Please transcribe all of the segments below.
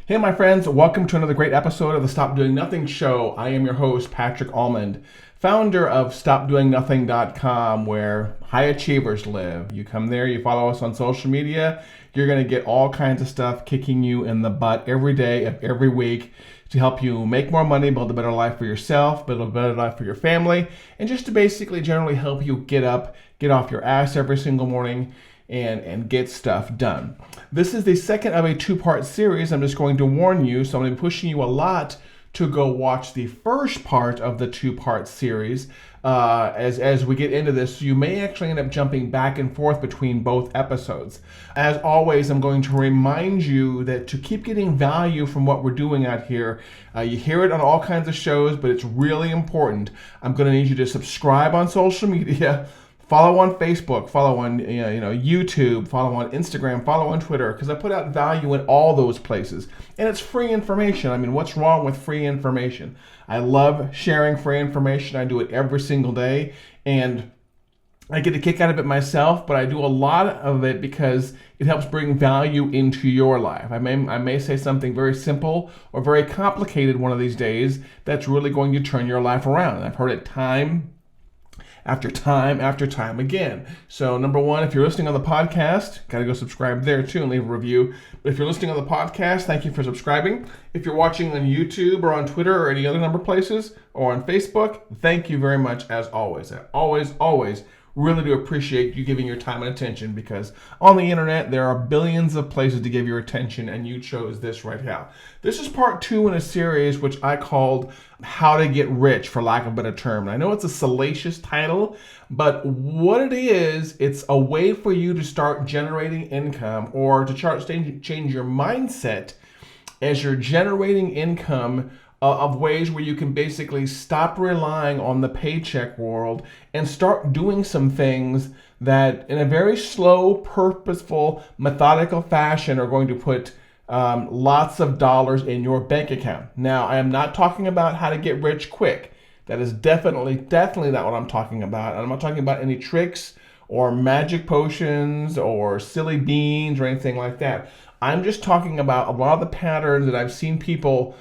Hey, my friends, welcome to another great episode of the Stop Doing Nothing Show. I am your host, Patrick Almond, founder of StopDoingNothing.com, where high achievers live. You come there, you follow us on social media, you're going to get all kinds of stuff kicking you in the butt every day of every week to help you make more money, build a better life for yourself, build a better life for your family, and just to basically generally help you get up, get off your ass every single morning, and get stuff done. This is the second of a two-part series. I'm just going to warn you, so I'm going to be pushing you a lot to go watch the first part of the two-part series. As we get into this, you may actually end up jumping back and forth between both episodes. As always, I'm going to remind you that to keep getting value from what we're doing out here, you hear it on all kinds of shows, but it's really important. I'm going to need you to subscribe on social media, follow on Facebook, follow on YouTube, follow on Instagram, follow on Twitter, because I put out value in all those places. And it's free information. I mean, what's wrong with free information? I love sharing free information. I do it every single day, and I get a kick out of it myself, but I do a lot of it because it helps bring value into your life. I may say something very simple or very complicated one of these days that's really going to turn your life around. And I've heard it time after time again. So number one, if you're listening on the podcast, gotta go subscribe there too and leave a review. But if you're listening on the podcast, thank you for subscribing. If you're watching on YouTube or on Twitter or any other number of places or on Facebook, thank you very much as always. I always really do appreciate you giving your time and attention, because on the internet there are billions of places to give your attention, and you chose this right now. This is part 2 in a series which I called How to Get Rich, for lack of a better term. And I know it's a salacious title, but what it is, it's a way for you to start generating income, or to change your mindset as you're generating income, of ways where you can basically stop relying on the paycheck world and start doing some things that in a very slow, purposeful, methodical fashion are going to put lots of dollars in your bank account. Now, I am not talking about how to get rich quick. That is definitely not what I'm talking about. I'm not talking about any tricks or magic potions or silly beans or anything like that. I'm just talking about a lot of the patterns that I've seen people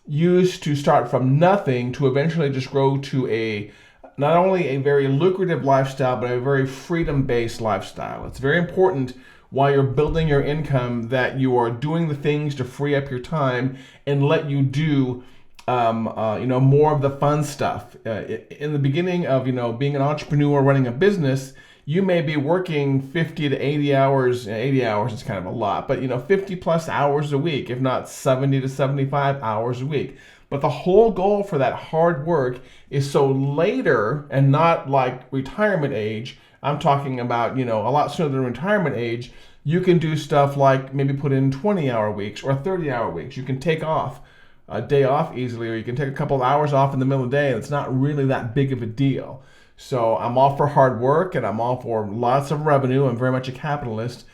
use to start from nothing to eventually just grow to not only a very lucrative lifestyle, but a very freedom-based lifestyle. It's very important while you're building your income that you are doing the things to free up your time and let you do more of the fun stuff. In the beginning of being an entrepreneur running a business, you may be working 50 to 80 hours. 80 hours is kind of a lot, but 50 plus hours a week, if not 70 to 75 hours a week. But the whole goal for that hard work is so later, and not like retirement age, I'm talking about, a lot sooner than retirement age, you can do stuff like maybe put in 20-hour weeks or 30-hour weeks. You can take off a day off easily, or you can take a couple of hours off in the middle of the day, and it's not really that big of a deal. So I'm all for hard work, and I'm all for lots of revenue. I'm very much a capitalist.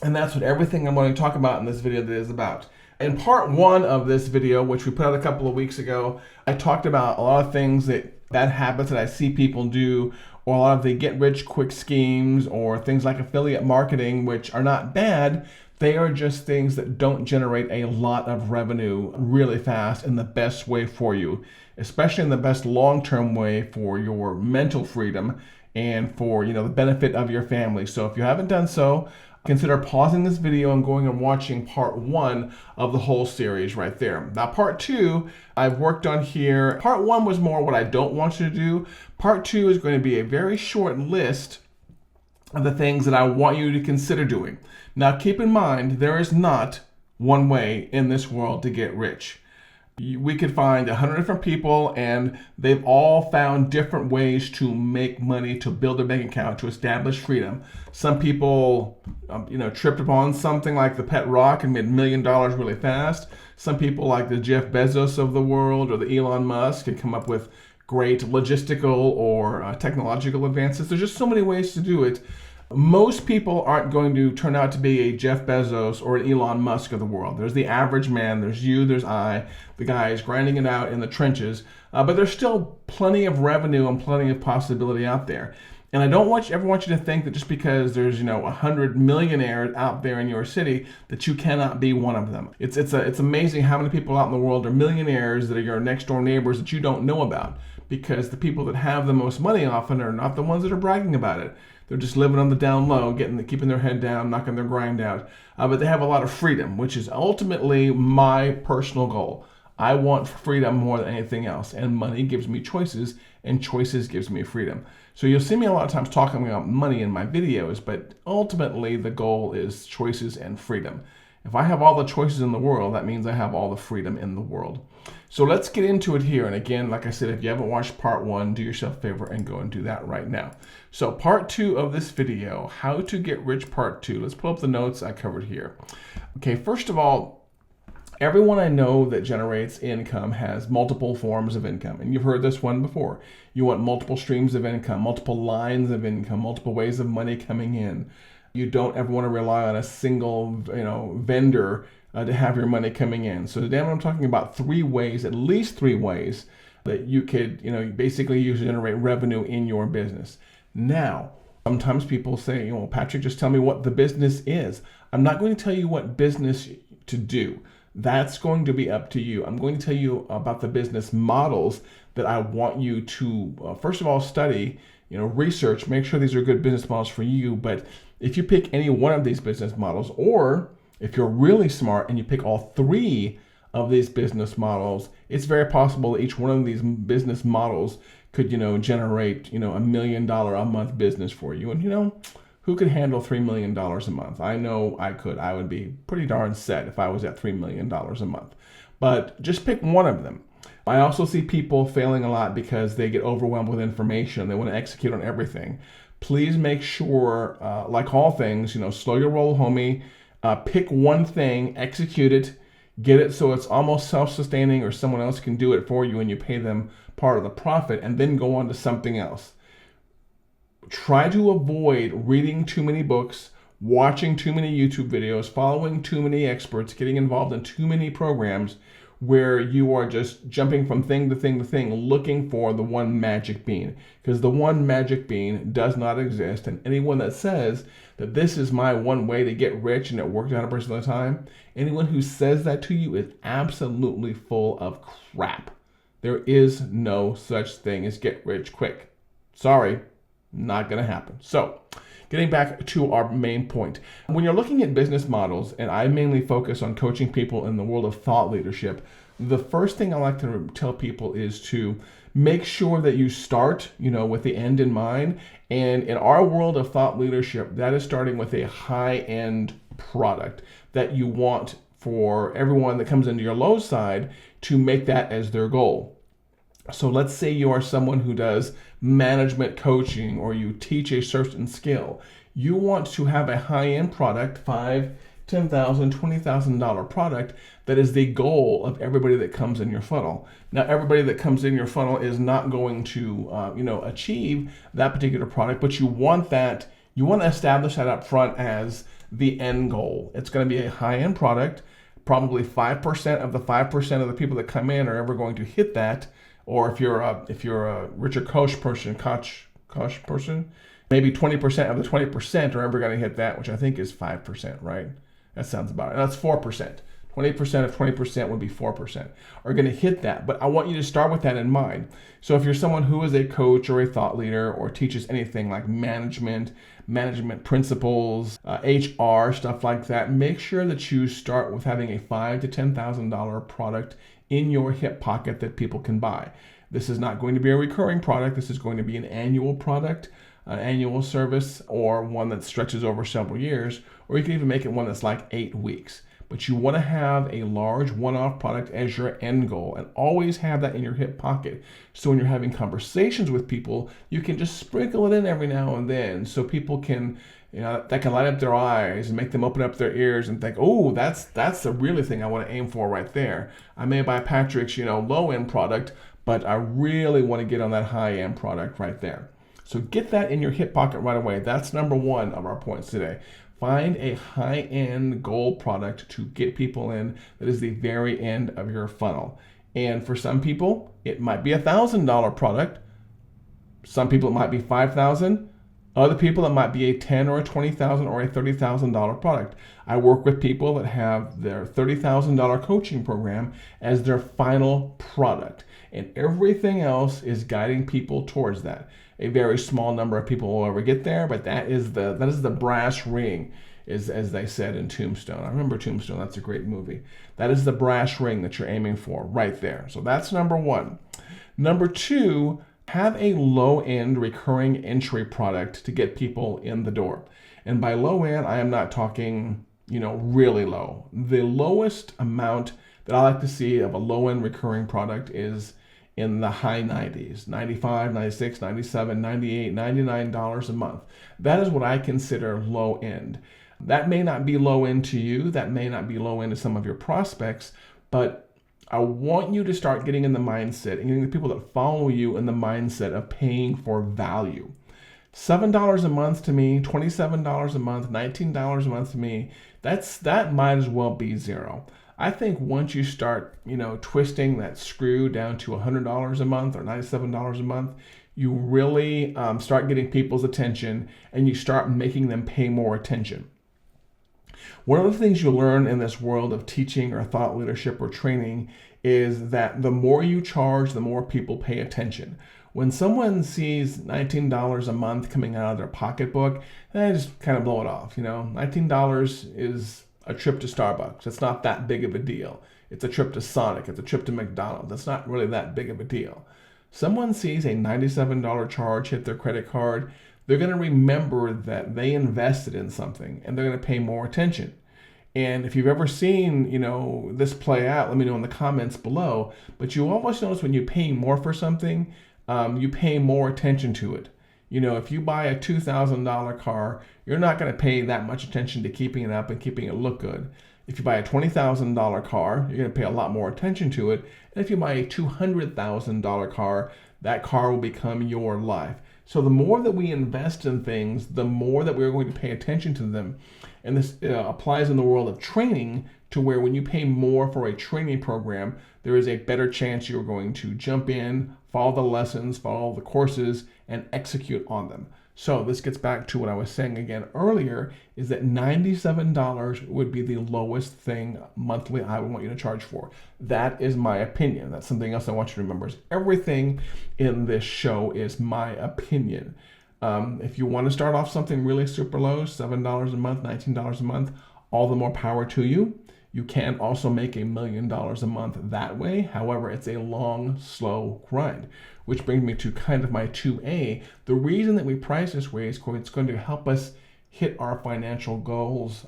And that's what everything I'm going to talk about in this video is about. In part 1 of this video, which we put out a couple of weeks ago, I talked about a lot of things, bad habits that I see people do, or a lot of the get rich quick schemes, or things like affiliate marketing, which are not bad. They are just things that don't generate a lot of revenue really fast in the best way for you, especially in the best long-term way for your mental freedom and for the benefit of your family. So if you haven't done so, consider pausing this video and going and watching part 1 of the whole series right there. Now part 2 I've worked on here. Part 1 was more what I don't want you to do. Part 2 is going to be a very short list of the things that I want you to consider doing. Now keep in mind, there is not one way in this world to get rich. We could find 100 different people, and they've all found different ways to make money, to build a bank account, to establish freedom. Some people, tripped upon something like the pet rock and made $1 million really fast. Some people, like the Jeff Bezos of the world or the Elon Musk, can come up with great logistical or technological advances. There's just so many ways to do it. Most people aren't going to turn out to be a Jeff Bezos or an Elon Musk of the world. There's the average man, there's you, there's I, the guys grinding it out in the trenches, but there's still plenty of revenue and plenty of possibility out there. And I don't ever want you to think that just because there's 100 millionaires out there in your city that you cannot be one of them. It's amazing how many people out in the world are millionaires that are your next door neighbors that you don't know about, because the people that have the most money often are not the ones that are bragging about it. They're just living on the down low, keeping their head down, knocking their grind out. But they have a lot of freedom, which is ultimately my personal goal. I want freedom more than anything else, and money gives me choices, and choices gives me freedom. So you'll see me a lot of times talking about money in my videos, but ultimately the goal is choices and freedom. If I have all the choices in the world, that means I have all the freedom in the world. So let's get into it here. And again, like I said, if you haven't watched part 1, do yourself a favor and go and do that right now. So part 2 of this video, how to get rich part 2. Let's pull up the notes I covered here. Okay, first of all, everyone I know that generates income has multiple forms of income. And you've heard this one before. You want multiple streams of income, multiple lines of income, multiple ways of money coming in. You don't ever want to rely on a single vendor to have your money coming in. So today I'm talking about 3 ways, at least 3 ways, that you could basically use to generate revenue in your business. Now, sometimes people say, Patrick, just tell me what the business is. I'm not going to tell you what business to do. That's going to be up to you. I'm going to tell you about the business models that I want you to, first of all, study, research, make sure these are good business models for you. But if you pick any one of these business models, or if you're really smart and you pick all 3 of these business models, it's very possible that each one of these business models could, generate, $1 million a month business for you. And, who could handle $3 million a month? I know I could. I would be pretty darn set if I was at $3 million a month. But just pick one of them. I also see people failing a lot because they get overwhelmed with information. They want to execute on everything. Please make sure, like all things, slow your roll, homie. Pick one thing, execute it, get it so it's almost self-sustaining, or someone else can do it for you and you pay them part of the profit, and then go on to something else. Try to avoid reading too many books, watching too many YouTube videos, following too many experts, getting involved in too many programs where you are just jumping from thing to thing to thing, looking for the one magic bean. Because the one magic bean does not exist. And anyone that says that this is my one way to get rich and it worked 100% of the time, anyone who says that to you is absolutely full of crap. There is no such thing as get rich quick. Sorry, not going to happen. So, getting back to our main point. When you're looking at business models, and I mainly focus on coaching people in the world of thought leadership, the first thing I like to tell people is to make sure that you start, with the end in mind. And in our world of thought leadership, that is starting with a high-end product that you want for everyone that comes into your low side to make that as their goal. So let's say you are someone who does management coaching, or you teach a certain skill. You want to have a high-end product, $5,000, $10,000, $20,000 product that is the goal of everybody that comes in your funnel. Now, everybody that comes in your funnel is not going to, achieve that particular product, but you want to establish that up front as the end goal. It's going to be a high-end product. Probably 5% of the 5% of the people that come in are ever going to hit that. Or if you're a Richard Koch person, maybe 20% of the 20% are ever going to hit that, which I think is 5%, right? That sounds about it. That's 4%. 20% of 20% would be 4%, are going to hit that. But I want you to start with that in mind. So if you're someone who is a coach or a thought leader or teaches anything like management principles, HR, stuff like that, make sure that you start with having a $5,000 to $10,000 product in your hip pocket that people can buy. This is not going to be a recurring product. This is going to be an annual product, an annual service, or one that stretches over several years, or you can even make it one that's like 8 weeks. But you want to have a large one-off product as your end goal, and always have that in your hip pocket. So when you're having conversations with people, you can just sprinkle it in every now and then, so people can, that can light up their eyes and make them open up their ears and think, oh, that's the really thing I want to aim for right there. I may buy Patrick's, low-end product, but I really want to get on that high-end product right there. So get that in your hip pocket right away. That's number 1 of our points today. Find a high-end goal product to get people in that is the very end of your funnel. And for some people, it might be $1,000 product. Some people, it might be $5,000. Other people, it might be a $10 or a $20,000 or a $30,000 product. I work with people that have their $30,000 coaching program as their final product, and everything else is guiding people towards that. A very small number of people will ever get there, but that is the brass ring, is as they said in Tombstone. I remember Tombstone. That's a great movie. That is the brass ring that you're aiming for right there. So that's number one. Number two, have a low-end recurring entry product to get people in the door. And by low end, I am not talking, really low. The lowest amount that I like to see of a low-end recurring product is in the high 90s, $95, $96, $97, $98, $99 a month. That is what I consider low end. That may not be low end to you, that may not be low end to some of your prospects, but I want you to start getting in the mindset and getting the people that follow you in the mindset of paying for value. $7 a month to me, $27 a month, $19 a month to me, that might as well be zero. I think once you start, twisting that screw down to $100 a month or $97 a month, you really start getting people's attention and you start making them pay more attention. One of the things you learn in this world of teaching or thought leadership or training is that the more you charge, the more people pay attention. When someone sees $19 a month coming out of their pocketbook, they just kind of blow it off. $19 is a trip to Starbucks. It's not that big of a deal. It's a trip to Sonic. It's a trip to McDonald's. It's not really that big of a deal. Someone sees a $97 charge hit their credit card, they're going to remember that they invested in something and they're going to pay more attention. And if you've ever seen, this play out, let me know in the comments below. But you always notice when you pay more for something, you pay more attention to it. If you buy a $2,000 car, you're not going to pay that much attention to keeping it up and keeping it look good. If you buy a $20,000 car, you're going to pay a lot more attention to it. And if you buy a $200,000 car, that car will become your life. So the more that we invest in things, the more that we're going to pay attention to them. And this applies in the world of training, to where when you pay more for a training program, there is a better chance you're going to jump in, follow the lessons, follow the courses, and execute on them. So this gets back to what I was saying again earlier, is that $97 would be the lowest thing monthly I would want you to charge for. That is my opinion. That's something else I want you to remember, is everything in this show is my opinion. If you want to start off something really super low, $7 a month, $19 a month, all the more power to you. You can also make $1 million a month that way. However, it's a long, slow grind, which brings me to kind of my 2A. The reason that we price this way is it's going to help us hit our financial goals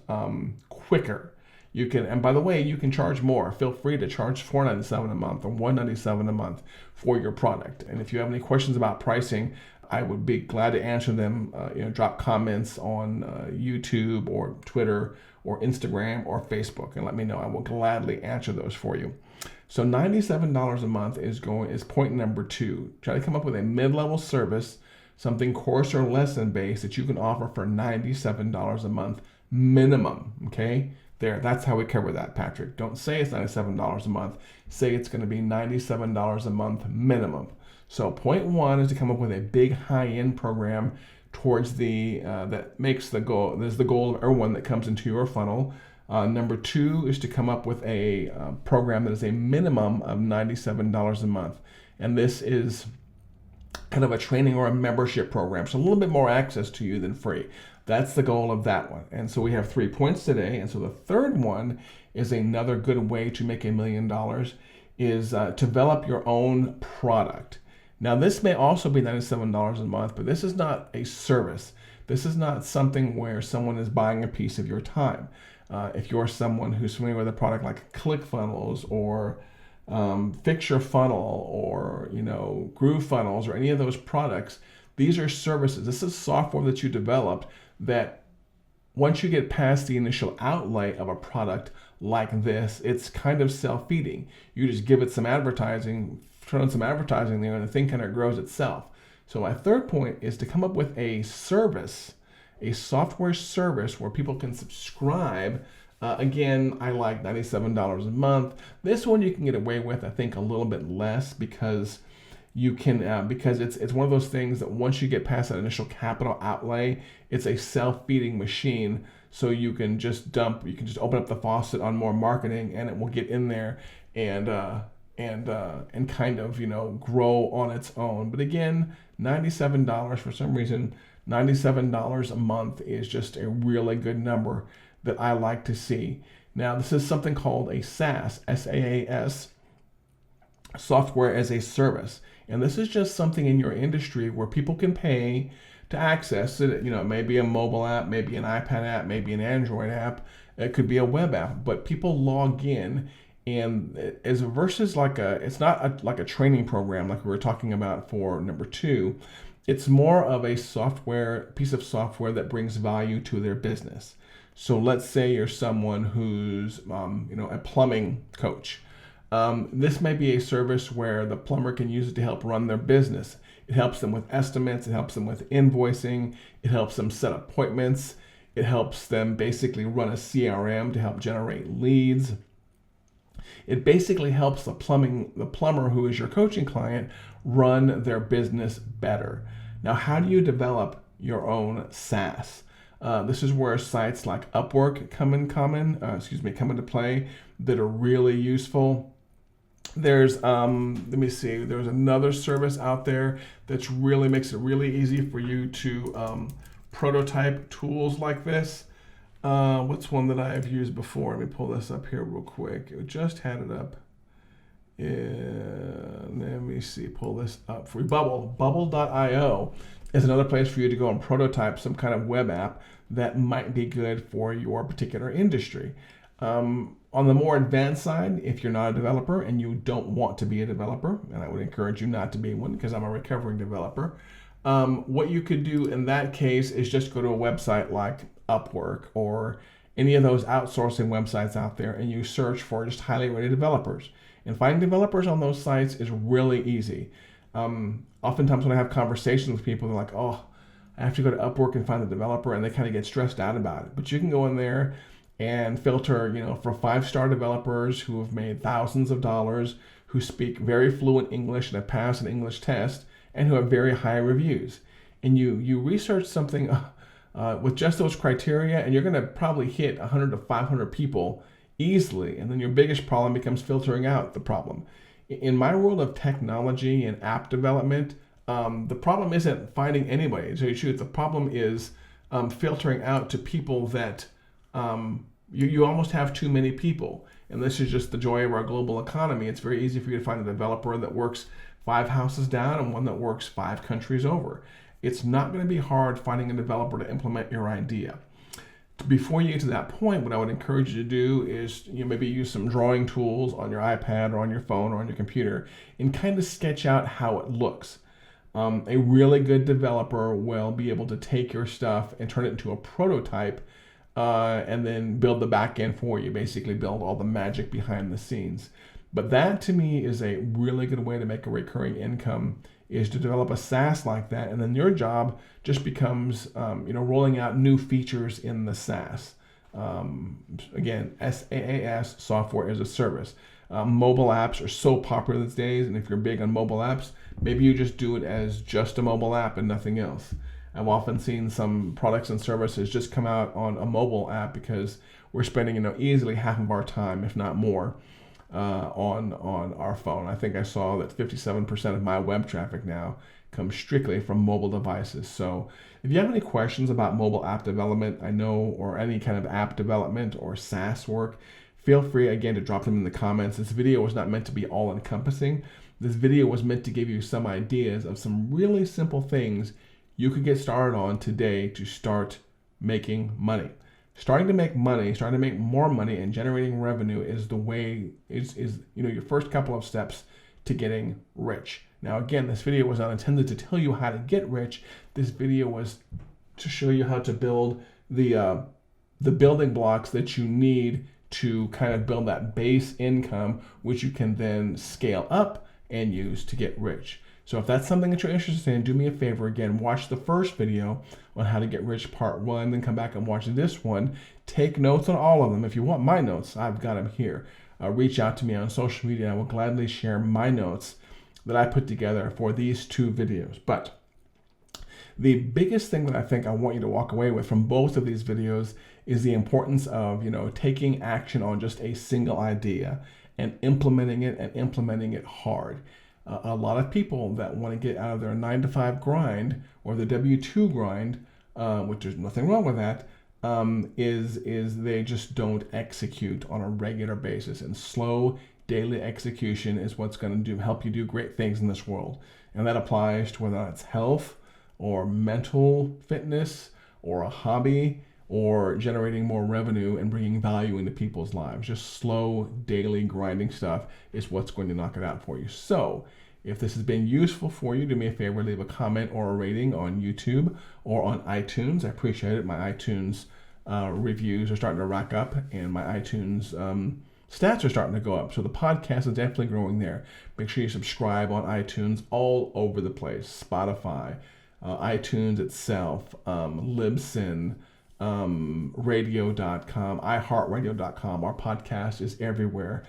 quicker. You can, and by the way, you can charge more. Feel free to charge $4.97 a month or $1.97 a month for your product. And if you have any questions about pricing, I would be glad to answer them. Drop comments on YouTube or Twitter or Instagram or Facebook and let me know. I will gladly answer those for you. So $97 a month is point number 2. Try to come up with a mid-level service, something course or lesson based that you can offer for $97 a month minimum. Okay, that's how we cover that, Patrick. Don't say it's $97 a month. Say it's going to be $97 a month minimum. So point 1 is to come up with a big high-end program towards that makes the goal. There's the goal of everyone that comes into your funnel. Number 2 is to come up with a program that is a minimum of $97 a month. And this is kind of a training or a membership program. So a little bit more access to you than free. That's the goal of that one. And so we have 3 points today. And so the third one is another good way to make $1 million is develop your own product. Now, this may also be $97 a month, but this is not a service. This is not something where someone is buying a piece of your time. If you're someone who's familiar with a product like ClickFunnels or Fix Your Funnel or GrooveFunnels or any of those products, these are services. This is software that you developed that once you get past the initial outlay of a product like this, it's kind of self-feeding. You just give it some advertising, turn on some advertising there, and the thing kind of grows itself. So my third point is to come up with a service, a software service where people can subscribe. Again, I like $97 a month. This one you can get away with, I think, a little bit less because You can, because it's one of those things that once you get past that initial capital outlay, it's a self-feeding machine. So you can just open up the faucet on more marketing, and it will get in there and kind of grow on its own. But again, $97 for some reason, $97 a month is just a really good number that I like to see. Now, this is something called a SaaS, SaaS, software as a service. And this is just something in your industry where people can pay to access it. Maybe a mobile app, maybe an iPad app, maybe an Android app. It could be a web app, but people log in, and it's not like a training program like we were talking about for number 2. It's more of a piece of software that brings value to their business. So let's say you're someone who's a plumbing coach. This may be a service where the plumber can use it to help run their business. It helps them with estimates. It helps them with invoicing. It helps them set appointments. It helps them basically run a CRM to help generate leads. It basically helps the plumber who is your coaching client run their business better. Now, how do you develop your own SaaS? This is where sites like Upwork come into play that are really useful. There's there's another service out there that's really makes it really easy for you to prototype tools like this. What's one that I have used before? Let me pull this up here real quick. I just had it up. Let me see, pull this up for you. Bubble.io is another place for you to go and prototype some kind of web app that might be good for your particular industry. On the more advanced side, if you're not a developer and you don't want to be a developer, and I would encourage you not to be one because I'm a recovering developer, what you could do in that case is just go to a website like Upwork or any of those outsourcing websites out there, and you search for just highly rated developers. And finding developers on those sites is really easy. Oftentimes when I have conversations with people, they're like, oh, I have to go to Upwork and find the developer, and they kind of get stressed out about it. But you can go in there and filter, for 5-star developers who have made thousands of dollars, who speak very fluent English and have passed an English test, and who have very high reviews. And you research something with just those criteria, and you're going to probably hit 100 to 500 people easily. And then your biggest problem becomes filtering out the problem. In my world of technology and app development, the problem isn't finding anybody to tell you the truth. The problem is filtering out to people that you almost have too many people. And this is just the joy of our global economy. It's very easy for you to find a developer that works 5 houses down and one that works 5 countries over. It's not going to be hard finding a developer to implement your idea. Before you get to that point, what I would encourage you to do is maybe use some drawing tools on your iPad or on your phone or on your computer and kind of sketch out how it looks. A really good developer will be able to take your stuff and turn it into a prototype and then build the back end for you, basically build all the magic behind the scenes. But that to me is a really good way to make a recurring income, is to develop a SaaS like that, and then your job just becomes rolling out new features in the SaaS. Again, SaaS, software as a service. Mobile apps are so popular these days, and if you're big on mobile apps, maybe you just do it as just a mobile app and nothing else. I've often seen some products and services just come out on a mobile app because we're spending easily half of our time, if not more, on our phone. I think I saw that 57% of my web traffic now comes strictly from mobile devices. So if you have any questions about mobile app development, or any kind of app development or SaaS work, feel free again to drop them in the comments. This video was not meant to be all encompassing. This video was meant to give you some ideas of some really simple things you could get started on today to start making money. Starting to make more money and generating revenue is the way, is your first couple of steps to getting rich. Now again, this video was not intended to tell you how to get rich. This video was to show you how to build the building blocks that you need to kind of build that base income, which you can then scale up and use to get rich. So if that's something that you're interested in, do me a favor again, watch the first video on how to get rich part 1, then come back and watch this one. Take notes on all of them. If you want my notes, I've got them here. Reach out to me on social media. I will gladly share my notes that I put together for these 2 videos. But the biggest thing that I think I want you to walk away with from both of these videos is the importance of, taking action on just a single idea and implementing it hard. A lot of people that want to get out of their 9-to-5 grind or the W-2 grind, which there's nothing wrong with that, is they just don't execute on a regular basis. And slow daily execution is what's going to help you do great things in this world. And that applies to whether it's health or mental fitness or a hobby or generating more revenue and bringing value into people's lives. Just slow daily grinding stuff is what's going to knock it out for you. So if this has been useful for you, do me a favor, leave a comment or a rating on YouTube or on iTunes. I appreciate it. My iTunes reviews are starting to rack up, and my iTunes stats are starting to go up. So the podcast is definitely growing there. Make sure you subscribe on iTunes all over the place. Spotify, iTunes itself, Libsyn, radio.com, iHeartRadio.com. Our podcast is everywhere.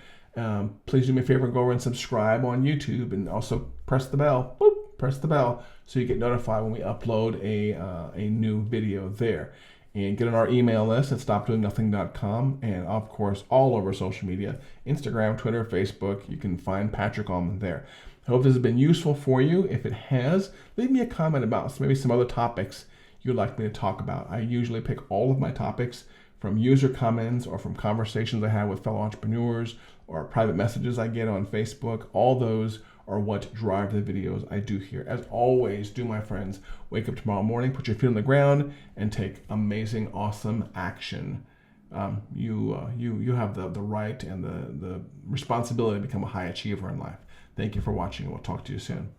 Please do me a favor and go over and subscribe on YouTube, and also press the bell. Boop, press the bell so you get notified when we upload a new video there. And get on our email list at stopdoingnothing.com, and of course all over social media, Instagram, Twitter, Facebook. You can find Patrick Allman there. I hope this has been useful for you. If it has, leave me a comment about maybe some other topics you'd like me to talk about. I usually pick all of my topics from user comments or from conversations I have with fellow entrepreneurs or private messages I get on Facebook. All those are what drive the videos I do here. As always, my friends, wake up tomorrow morning, put your feet on the ground, and take amazing, awesome action. You have the right and the responsibility to become a high achiever in life. Thank you for watching, and we'll talk to you soon.